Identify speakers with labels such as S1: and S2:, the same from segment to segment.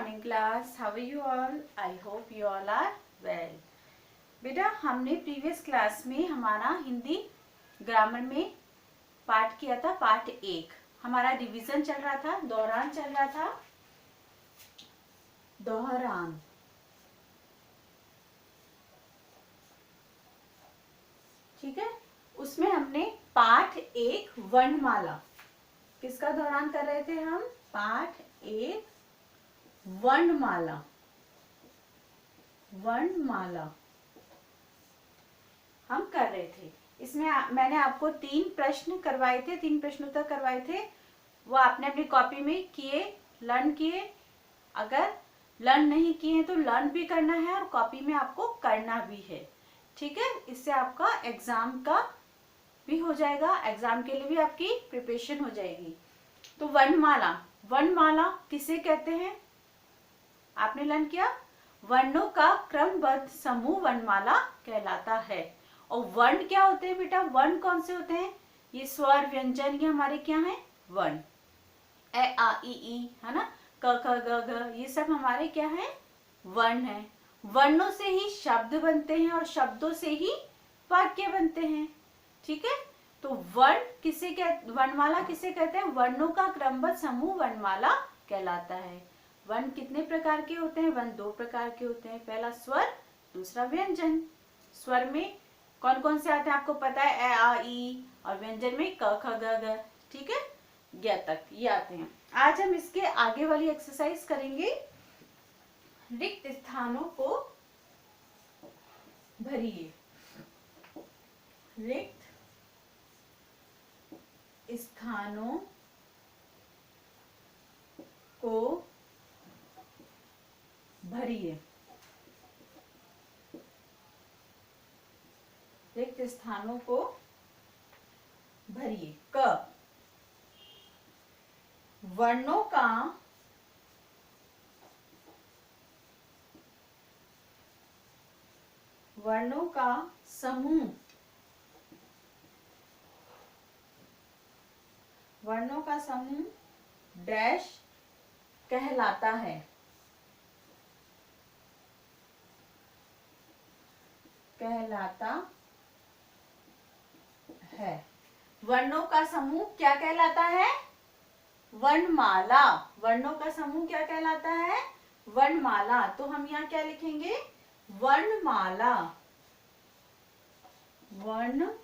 S1: morning class. How are you all? I hope you all are well. बेटा हमने previous class में हमारा Hindi grammar में पाठ किया था, पाठ 1। हमारा रिवीजन चल रहा था, दोहरान चल रहा था, दोहरान। ठीक है, उसमें हमने पाठ 1 वर्णमाला, किसका दोहरान कर रहे थे हम? पाठ 1 वर्णमाला, वर्णमाला हम कर रहे थे। इसमें मैंने आपको 3 प्रश्न करवाए थे, 3 प्रश्नोत्तर करवाए थे। वो आपने अपनी कॉपी में किए, लर्न किए। अगर लर्न नहीं किए हैं तो लर्न भी करना है और कॉपी में आपको करना भी है। ठीक है, इससे आपका एग्जाम का भी हो जाएगा, एग्जाम के लिए भी आपकी प्रिपरेशन हो जाएगी। तो वर्णमाला, वर्णमाला किसे कहते हैं? आपने लर्न किया, वर्णों का क्रमबद्ध समूह वर्णमाला कहलाता है। और वर्ण क्या होते हैं बेटा? वर्ण कौन से होते हैं? ये स्वर व्यंजन, ये हमारे क्या है? वर्ण। ए आ ई ई, है ना, क ख ग घ, ये सब हमारे क्या है? वर्ण है। वर्णों से ही शब्द बनते हैं और शब्दों से ही वाक्य बनते हैं। ठीक है, तो वर्णमाला किसे कहते हैं? वर्णों का क्रमबद्ध समूह वर्णमाला कहलाता है। वर्ण कितने प्रकार के होते हैं? वर्ण 2 प्रकार के होते हैं, पहला स्वर, दूसरा व्यंजन। स्वर में कौन कौन से आते हैं आपको पता है? ए आ ई, और व्यंजन में क ख ग घ। ठीक है, ग तक ये आते हैं। आज हम इसके आगे वाली एक्सरसाइज करेंगे। रिक्त स्थानों को भरिए। रिक्त स्थानों को भरिए। रिक्त स्थानों को भरिए। क, वर्णों का समूह, वर्णों का समूह डैश कहलाता है। कहलाता है। वर्णों का समूह क्या कहलाता है? वर्णमाला। वर्णों का समूह क्या कहलाता है? वर्णमाला। तो हम यहाँ क्या लिखेंगे? वर्णमाला। वर्णमाला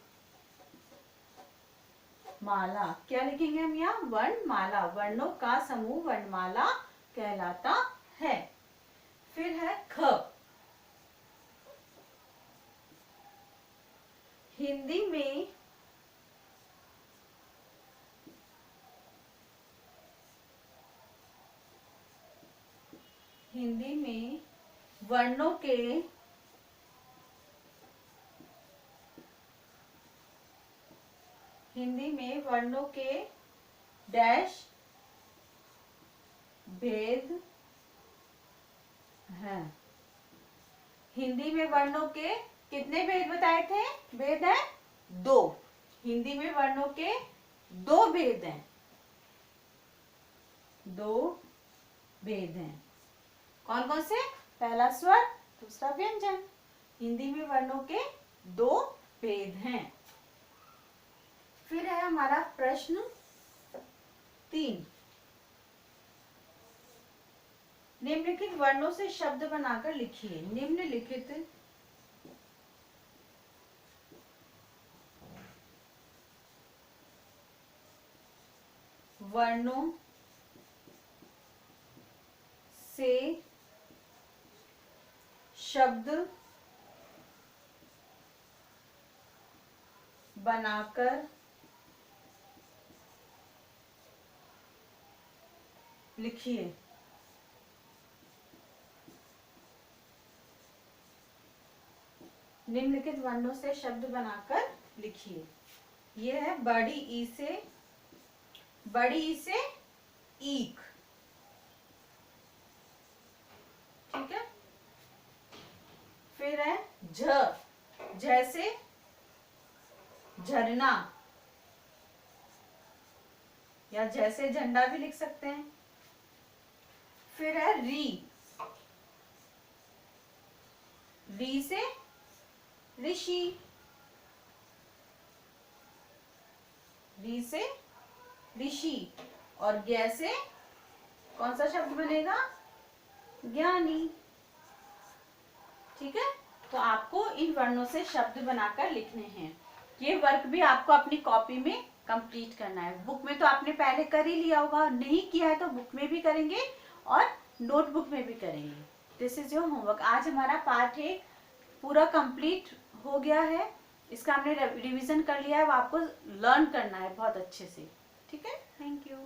S1: क्या लिखेंगे हम यहाँ? वर्णमाला। वर्णों का समूह वर्णमाला कहलाता है। फिर है ख। हिंदी में वर्णों के डैश भेद हैं। हिंदी में वर्णों के कितने भेद बताए थे? भेद है 2। हिंदी में वर्णों के 2 भेद हैं। 2 भेद हैं। कौन कौन से? पहला स्वर, दूसरा व्यंजन। हिंदी में वर्णों के 2 भेद हैं। फिर है हमारा प्रश्न 3। निम्नलिखित वर्णों से शब्द बनाकर लिखिए। निम्नलिखित वर्णों से शब्द बनाकर लिखिए। निम्नलिखित वर्णों से शब्द बनाकर लिखिए। ये है बड़ी ई से ईख। ठीक है, फिर है झ, जैसे झरना या जैसे झंडा भी लिख सकते हैं। फिर है री, री से ऋषि, री से ऋषि, और ज्ञ से कौन सा शब्द बनेगा? ज्ञानी। ठीक है, तो आपको इन वर्णों से शब्द बनाकर लिखने हैं। ये वर्क भी आपको अपनी कॉपी में कंप्लीट करना है। बुक में तो आपने पहले कर ही लिया होगा, नहीं किया है तो बुक में भी करेंगे और नोटबुक में भी करेंगे। This is your homework. आज हमारा पार्ट 1 पूरा कंप्लीट हो गया है। इसका हमने रिवीजन कर लिया है, वो आपको लर्न करना है बहुत अच्छे से। ठीक है, थैंक यू।